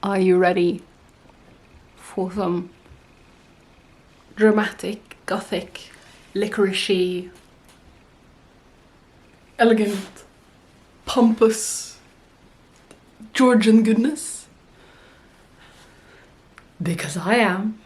Are you ready for some dramatic, Gothic, licorice-y, elegant, pompous Georgian goodness? Because I am.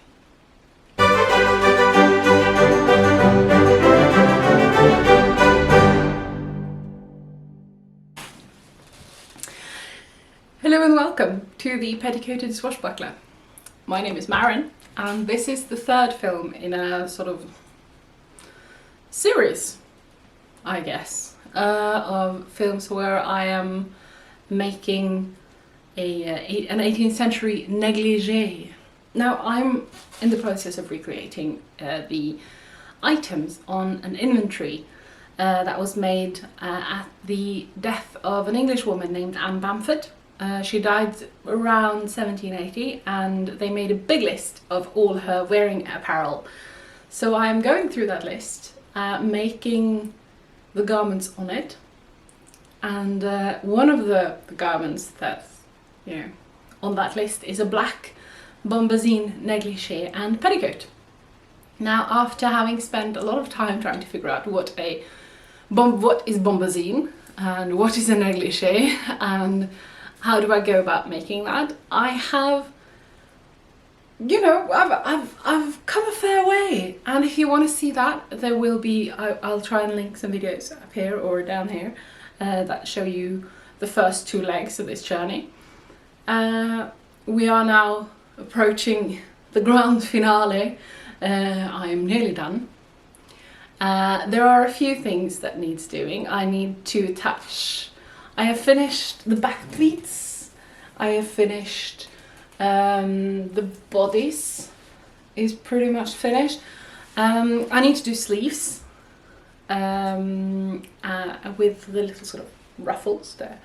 Hello and welcome to the Petticoated Swashbuckler. My name is Maren, and this is the third film in a sort of series, I guess, of films where I am making an 18th century negligee. Now I'm in the process of recreating the items on an inventory that was made at the death of an Englishwoman named Anne Bamford. She died around 1780, and they made a big list of all her wearing apparel. So I'm going through that list, making the garments on it, and one of the garments that's on that list is a black bombazine negligee and petticoat. Now, after having spent a lot of time trying to figure out what is bombazine and what is a negligee and how do I go about making that, I have, I've come a fair way. And if you want to see that, there will be, I'll try and link some videos up here or down here that show you the first two legs of this journey. We are now approaching the grand finale. I am nearly done. There are a few things that needs doing. I need to attach. I have finished the back pleats. I have finished the bodice is pretty much finished. I need to do sleeves with the little sort of ruffles there.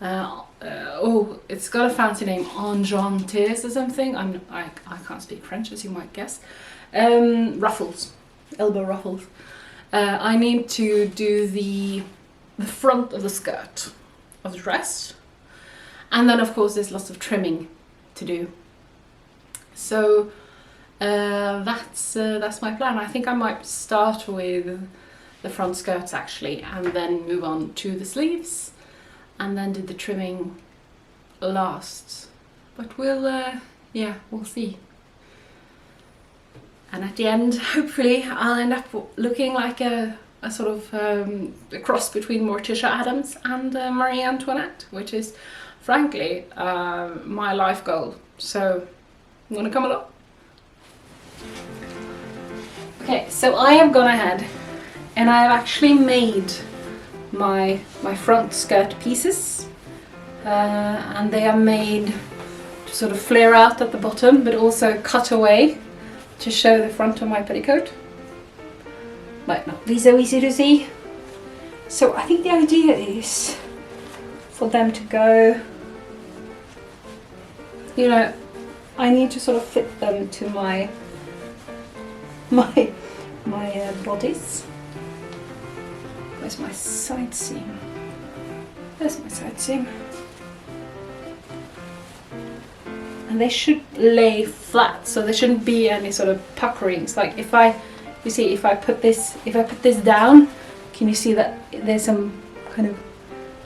Oh, it's got a fancy name, enjambées or something. I can't speak French, as you might guess. Ruffles, elbow ruffles. I need to do the front of the skirt of the dress, and then of course there's lots of trimming to do. So that's my plan. I think I might start with the front skirts actually, and then move on to the sleeves, and then do the trimming last. But we'll see. And at the end, hopefully, I'll end up looking like a sort of a cross between Morticia Addams and Marie Antoinette, which is, frankly, my life goal. So, you want to come along? Okay, so I have gone ahead and I have actually made my front skirt pieces, and they are made to sort of flare out at the bottom, but also cut away to show the front of my petticoat. Might not be so easy to see. So I think the idea is for them to go, I need to sort of fit them to my bodice. Where's my side seam? There's my side seam. And they should lay flat, so there shouldn't be any sort of puckerings. Like if I put this down, can you see that there's some kind of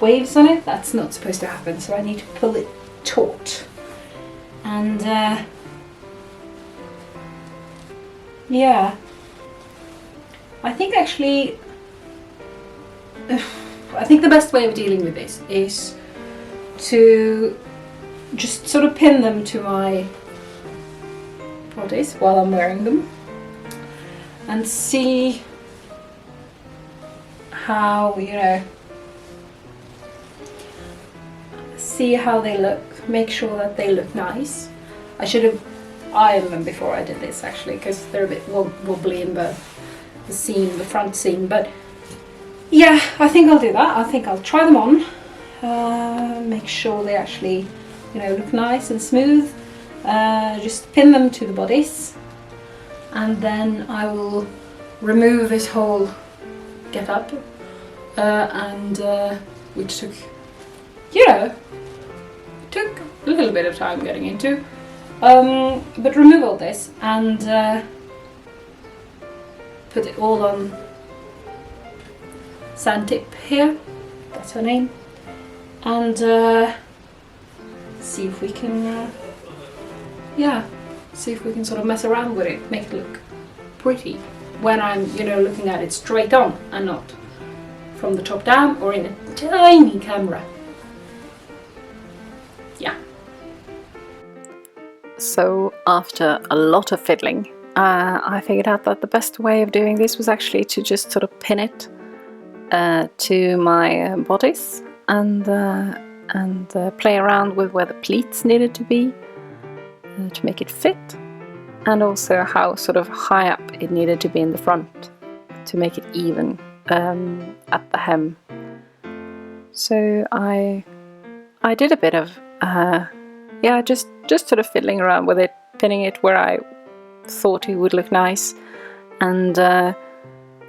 waves on it? That's not supposed to happen, so I need to pull it taut. And yeah, I think actually, I think the best way of dealing with this is to just sort of pin them to my bodice while I'm wearing them, and see how, see how they look, make sure that they look nice. I should have ironed them before I did this actually, because they're a bit wobbly in the seam, the front seam, but yeah, I think I'll do that. I think I'll try them on, make sure they actually look nice and smooth. Just pin them to the bodice, and then I will remove this whole get up, which took a little bit of time getting into. But remove all this and put it all on Sandtip here, that's her name, and see if we can, see if we can sort of mess around with it, make it look pretty when I'm, looking at it straight on and not from the top down or in a tiny camera. Yeah. So after a lot of fiddling, I figured out that the best way of doing this was actually to just sort of pin it to my bodice and play around with where the pleats needed to be to make it fit, and also how sort of high up it needed to be in the front to make it even at the hem. So I did a bit of just sort of fiddling around with it, pinning it where I thought it would look nice, and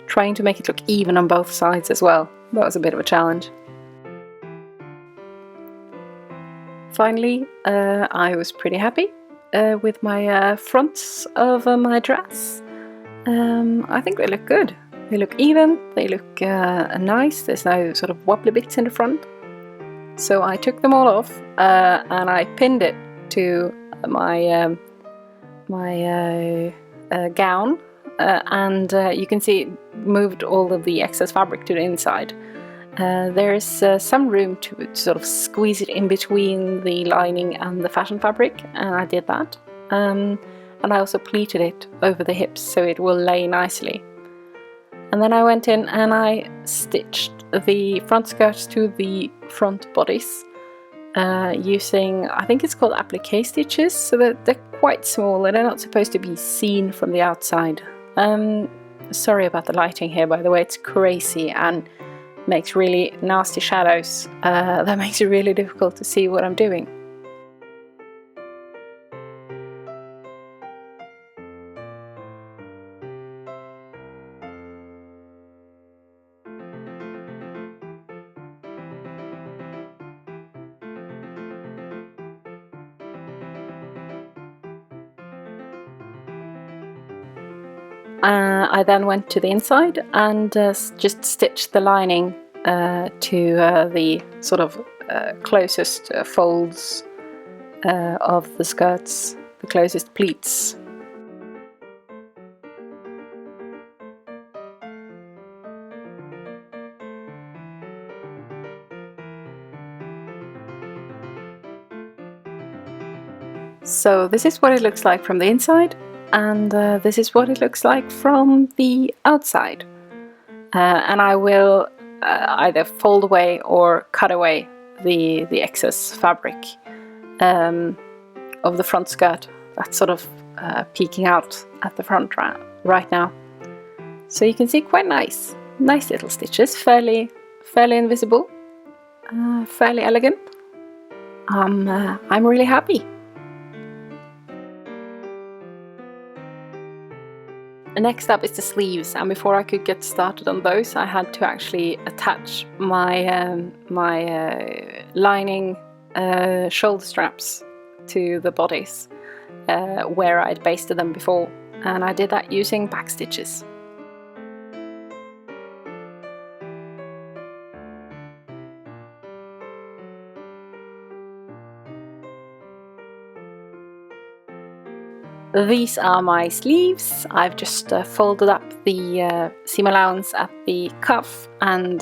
trying to make it look even on both sides as well. That was a bit of a challenge. Finally, I was pretty happy with my fronts of my dress. I think they look good. They look even, they look nice, there's no sort of wobbly bits in the front. So I took them all off and I pinned it to my gown, and you can see it moved all of the excess fabric to the inside. There is some room to sort of squeeze it in between the lining and the fashion fabric, and I did that. And I also pleated it over the hips so it will lay nicely. And then I went in and I stitched the front skirts to the front bodice using, I think it's called applique stitches, so that they're quite small and they're not supposed to be seen from the outside. Sorry about the lighting here, by the way, it's crazy and makes really nasty shadows. That makes it really difficult to see what I'm doing. I then went to the inside and just stitched the lining to the sort of closest folds of the skirts, the closest pleats. So this is what it looks like from the inside, and this is what it looks like from the outside. And I will either fold away or cut away the excess fabric of the front skirt that's sort of peeking out at the front right now. So you can see quite nice little stitches, fairly invisible, fairly elegant. I'm really happy. Next up is the sleeves, and before I could get started on those, I had to actually attach my lining shoulder straps to the bodice where I'd basted them before, and I did that using back stitches. These are my sleeves. I've just folded up the seam allowance at the cuff and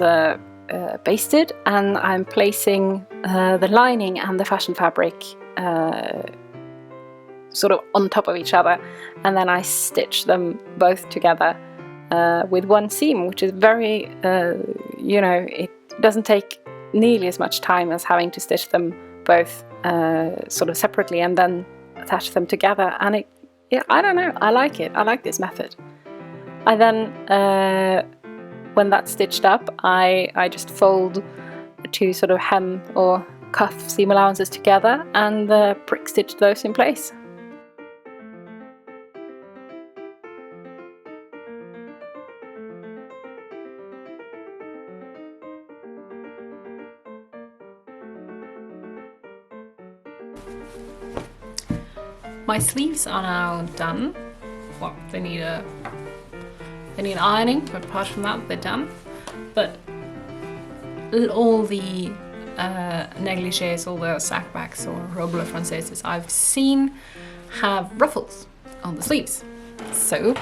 basted, and I'm placing the lining and the fashion fabric sort of on top of each other, and then I stitch them both together with one seam, which is very, it doesn't take nearly as much time as having to stitch them both sort of separately and then attach them together, and I don't know, I like it. I like this method. I then, when that's stitched up, I just fold two sort of hem or cuff seam allowances together and prick stitch those in place. My sleeves are now done. Well, they need ironing, but apart from that, they're done. But all the negligees, all the sackbacks or robe francaises I've seen have ruffles on the sleeves. So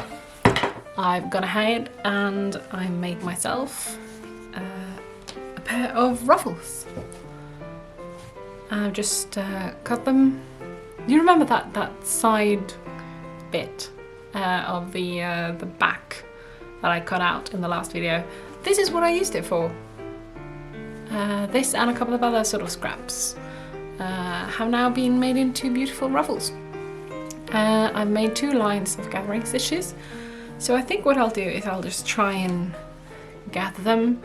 I've gone ahead and I made myself a pair of ruffles. I've just cut them. Do you remember that side bit of the back that I cut out in the last video? This is what I used it for. This and a couple of other sort of scraps have now been made into beautiful ruffles. I've made 2 lines of gathering stitches, so I think what I'll do is I'll just try and gather them,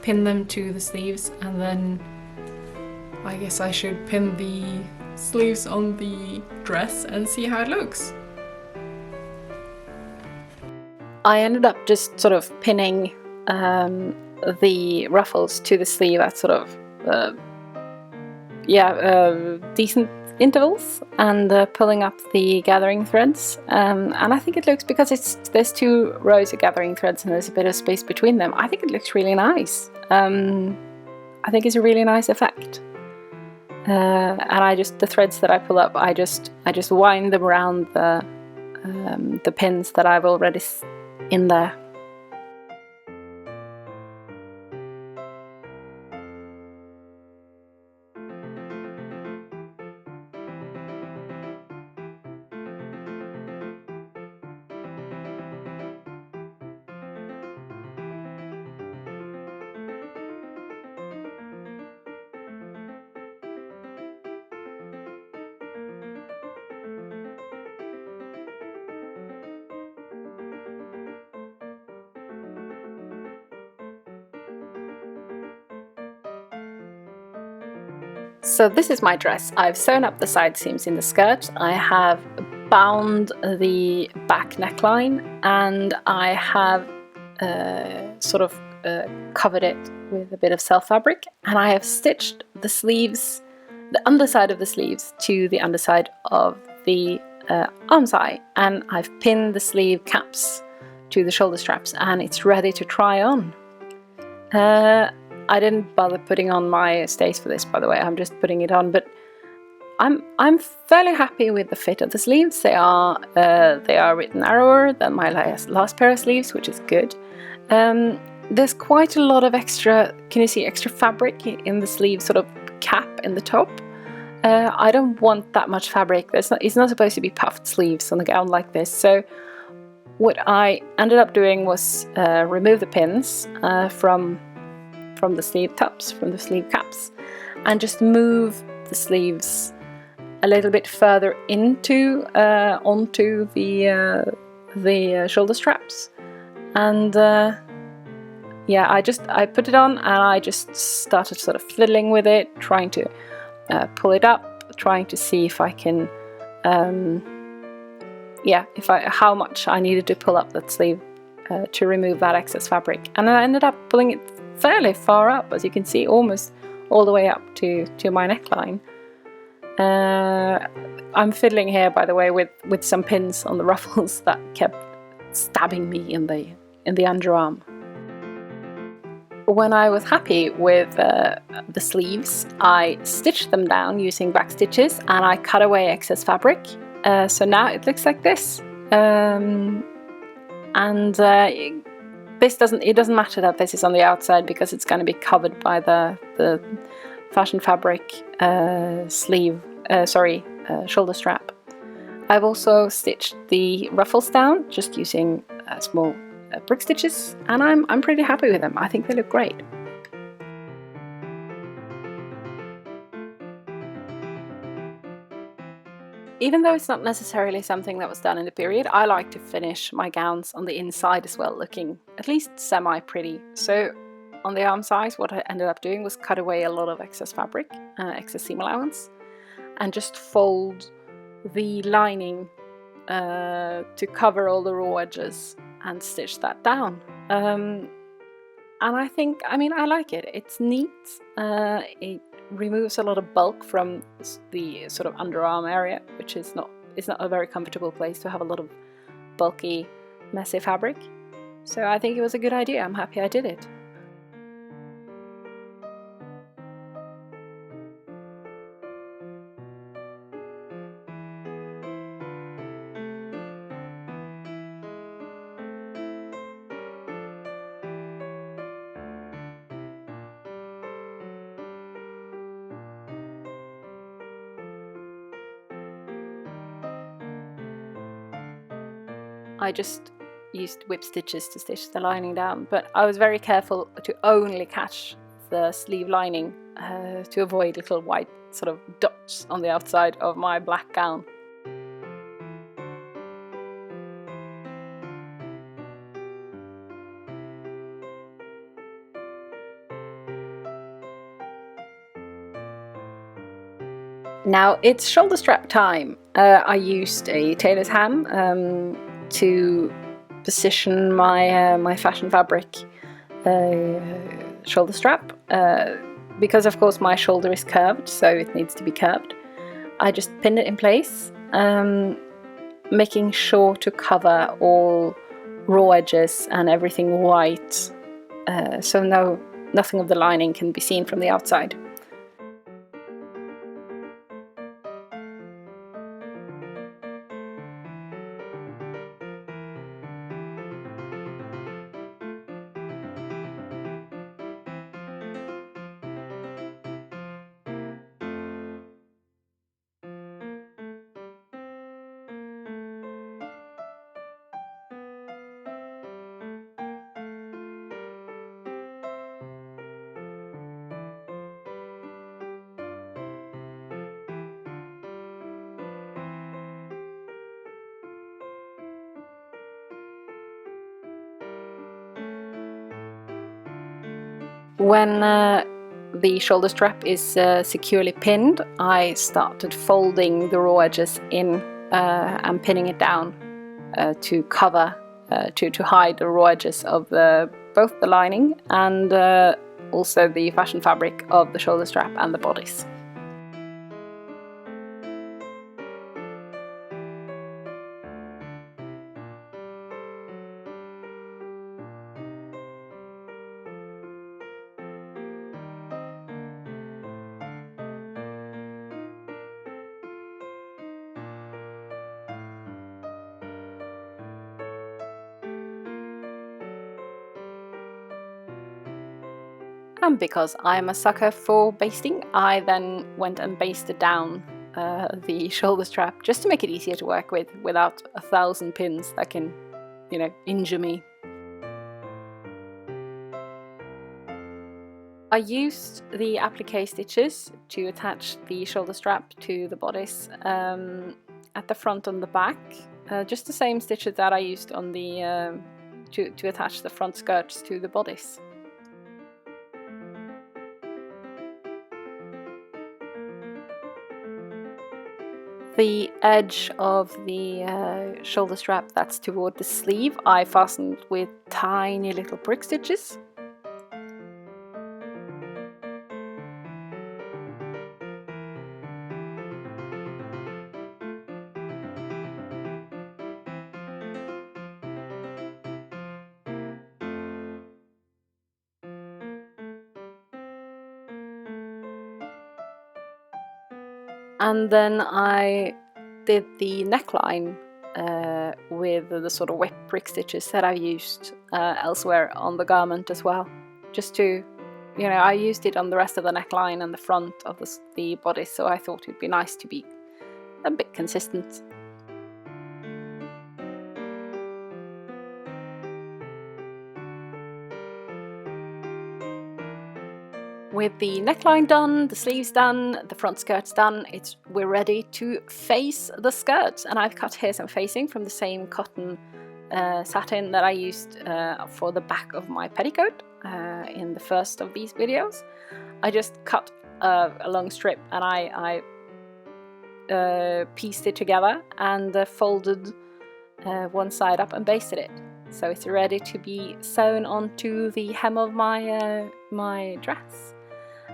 pin them to the sleeves, and then I guess I should pin the sleeves on the dress and see how it looks. I ended up just sort of pinning the ruffles to the sleeve at sort of decent intervals, and pulling up the gathering threads, and I think it looks, because there's 2 rows of gathering threads and there's a bit of space between them, I think it looks really nice. I think it's a really nice effect. And the threads that I pull up, I just wind them around the pins that I've already in there. So this is my dress. I've sewn up the side seams in the skirt, I have bound the back neckline, and I have covered it with a bit of self fabric, and I have stitched the sleeves, the underside of the sleeves, to the underside of the armscye, and I've pinned the sleeve caps to the shoulder straps, and it's ready to try on. I didn't bother putting on my stays for this, by the way. I'm just putting it on, but I'm fairly happy with the fit of the sleeves. They are a bit narrower than my last pair of sleeves, which is good. There's quite a lot of extra. Can you see extra fabric in the sleeve sort of cap in the top? I don't want that much fabric. It's not supposed to be puffed sleeves on a gown like this. So what I ended up doing was remove the pins from the sleeve tops, from the sleeve caps, and just move the sleeves a little bit further into onto the shoulder straps, and yeah, I put it on and I just started sort of fiddling with it, trying to pull it up, trying to see if I can how much I needed to pull up that sleeve to remove that excess fabric, and I ended up pulling it fairly far up, as you can see, almost all the way up to my neckline. I'm fiddling here, by the way, with some pins on the ruffles that kept stabbing me in the underarm. When I was happy with the sleeves, I stitched them down using back stitches, and I cut away excess fabric. So now it looks like this. It doesn't matter that this is on the outside, because it's going to be covered by the fashion fabric shoulder strap. I've also stitched the ruffles down just using small brick stitches, and I'm pretty happy with them. I think they look great. Even though it's not necessarily something that was done in the period, I like to finish my gowns on the inside as well, looking at least semi-pretty. So on the arm size, what I ended up doing was cut away a lot of excess fabric, excess seam allowance, and just fold the lining to cover all the raw edges and stitch that down. And I like it. It's neat. It removes a lot of bulk from the sort of underarm area, which is not a very comfortable place to have a lot of bulky, messy fabric. So I think it was a good idea. I'm happy I did it. I just used whip stitches to stitch the lining down, but I was very careful to only catch the sleeve lining to avoid little white sort of dots on the outside of my black gown. Now it's shoulder strap time. I used a tailor's ham to position my fashion fabric shoulder strap because of course my shoulder is curved, so it needs to be curved. I just pinned it in place, making sure to cover all raw edges and everything white, so nothing of the lining can be seen from the outside. When the shoulder strap is securely pinned, I started folding the raw edges in and pinning it down to cover, to hide the raw edges of both the lining and also the fashion fabric of the shoulder strap and the bodice. And because I'm a sucker for basting, I then went and basted down the shoulder strap just to make it easier to work with without 1,000 pins that can, injure me. I used the applique stitches to attach the shoulder strap to the bodice at the front and the back, just the same stitches that I used on the to attach the front skirts to the bodice. The edge of the shoulder strap that's toward the sleeve I fastened with tiny little prick stitches. And then I did the neckline with the sort of wet prick stitches that I've used elsewhere on the garment as well. Just to, I used it on the rest of the neckline and the front of the bodice, so I thought it'd be nice to be a bit consistent. With the neckline done, the sleeves done, the front skirts done, we're ready to face the skirts. And I've cut here some facing from the same cotton satin that I used for the back of my petticoat in the first of these videos. I just cut a long strip and I pieced it together and folded one side up and basted it. so it's ready to be sewn onto the hem of my dress.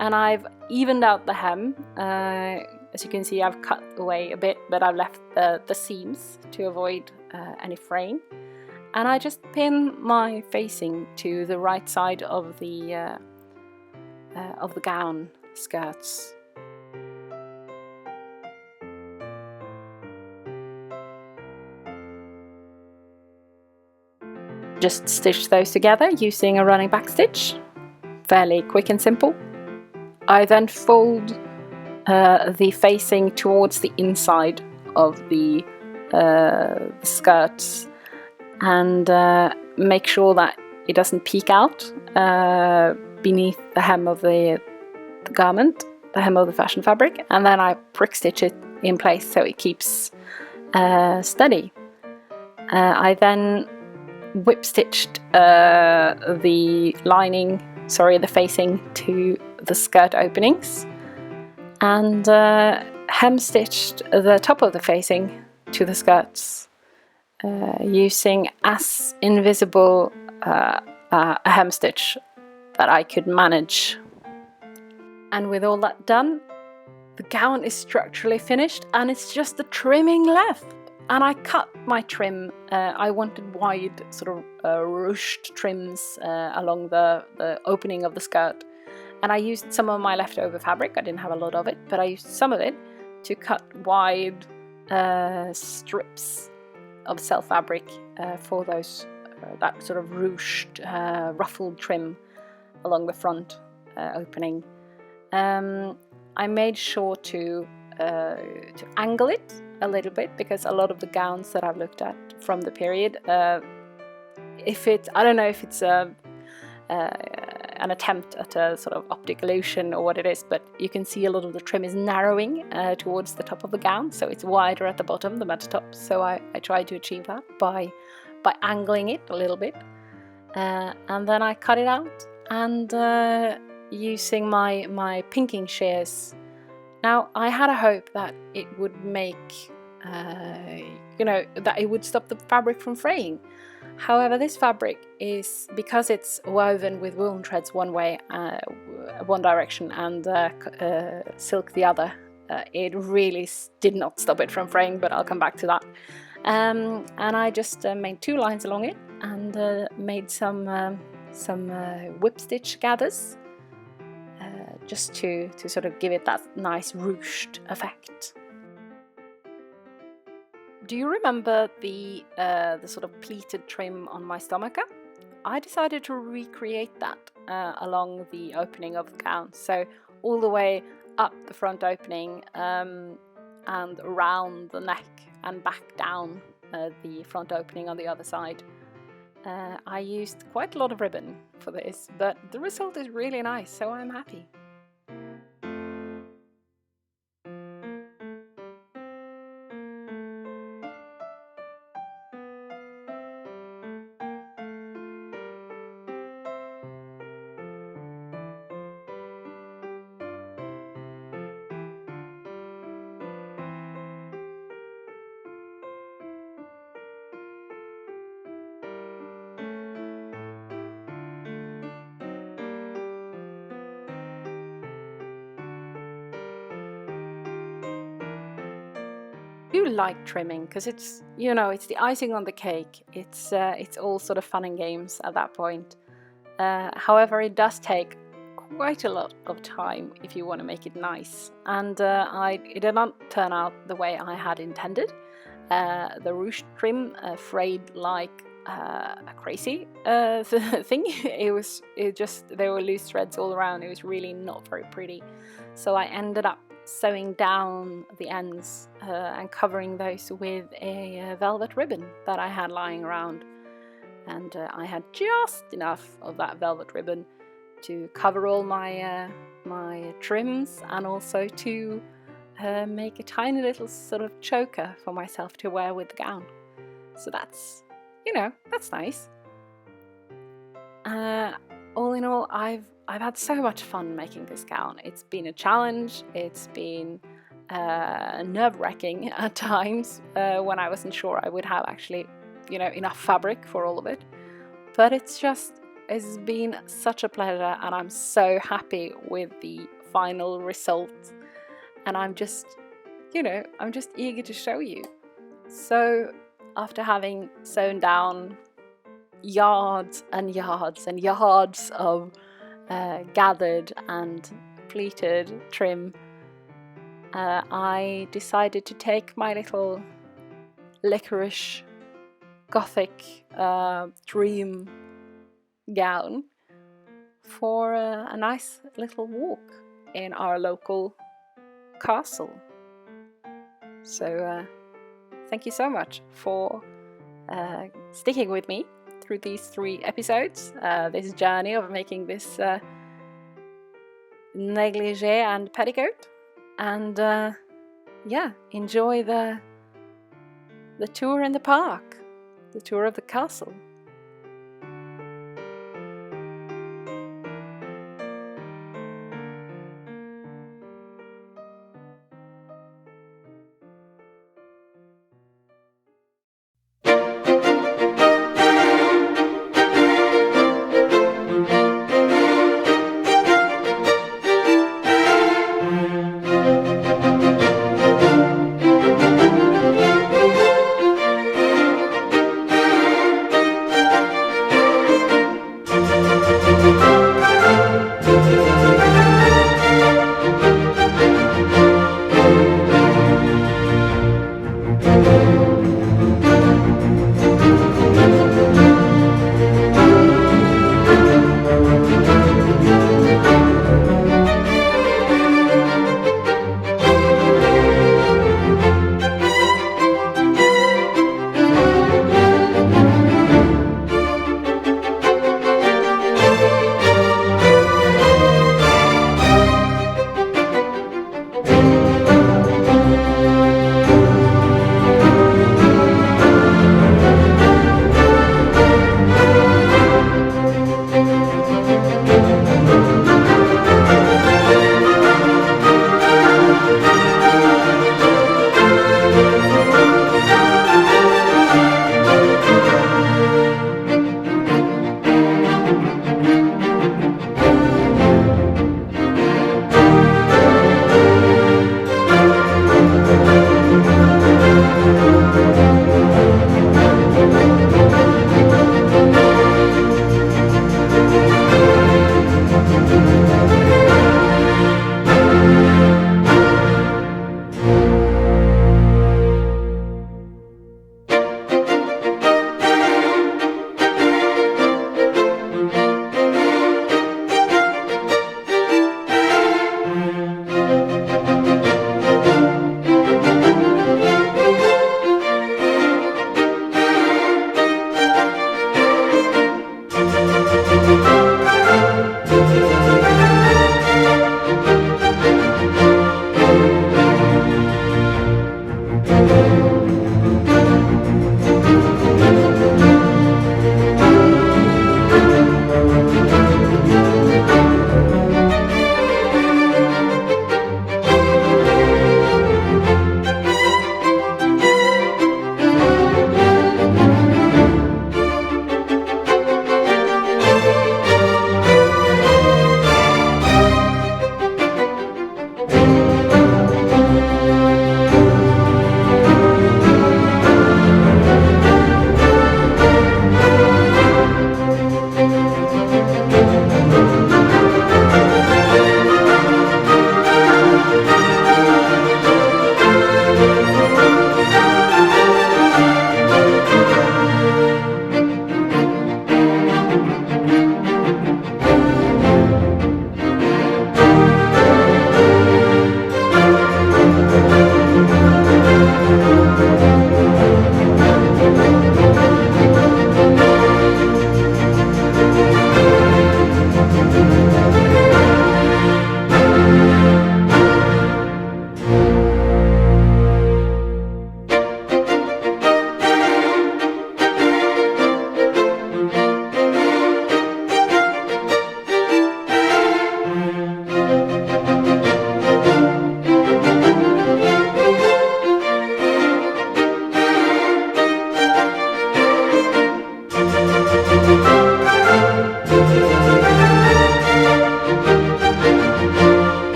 And I've evened out the hem. As you can see, I've cut away a bit, but I've left the seams to avoid any fraying. And I just pin my facing to the right side of the gown skirts. Just stitch those together using a running back stitch. Fairly quick and simple. I then fold the facing towards the inside of the skirts and make sure that it doesn't peek out beneath the hem of the garment, the hem of the fashion fabric, and then I prick stitch it in place so it keeps steady. I then whip stitched the facing to the skirt openings, and hem stitched the top of the facing to the skirts using as invisible a hem stitch that I could manage. And with all that done, the gown is structurally finished and it's just the trimming left. And I cut my trim. I wanted wide sort of ruched trims along the opening of the skirt. And I used some of my leftover fabric. I didn't have a lot of it, but I used some of it to cut wide strips of self fabric for those that sort of ruched, ruffled trim along the front opening. I made sure to angle it a little bit, because a lot of the gowns that I've looked at from the period, I don't know if it's an attempt at a sort of optic illusion or what it is, but you can see a lot of the trim is narrowing towards the top of the gown, so it's wider at the bottom than at the top. So I tried to achieve that by angling it a little bit, and then I cut it out and using my pinking shears. Now, I had a hope that it would make, that it would stop the fabric from fraying. However, this fabric is, because it's woven with woolen threads one way, one direction, and silk the other, it really did not stop it from fraying, but I'll come back to that. And I just made 2 lines along it and made some whip stitch gathers, just to sort of give it that nice ruched effect. Do you remember the sort of pleated trim on my stomacher? I decided to recreate that along the opening of the gown, so all the way up the front opening and around the neck and back down the front opening on the other side. I used quite a lot of ribbon for this, but the result is really nice, so I'm happy. I do like trimming because it's the icing on the cake. It's all sort of fun and games at that point. However, it does take quite a lot of time if you want to make it nice, and it did not turn out the way I had intended. The ruched trim frayed like a crazy thing. There were loose threads all around. It was really not very pretty, so I ended up sewing down the ends and covering those with a velvet ribbon that I had lying around, and I had just enough of that velvet ribbon to cover all my trims, and also to make a tiny little sort of choker for myself to wear with the gown. So that's nice. All in all, I've had so much fun making this gown. It's been a challenge. It's been nerve-wracking at times when I wasn't sure I would have actually enough fabric for all of it. But it's been such a pleasure, and I'm so happy with the final result. And I'm just eager to show you. So after having sewn down yards and yards and yards of gathered and pleated trim, I decided to take my little licorice Gothic dream gown for a nice little walk in our local castle. So thank you so much for sticking with me through these 3 episodes, this journey of making this negligee and petticoat. And enjoy the tour in the park, the tour of the castle.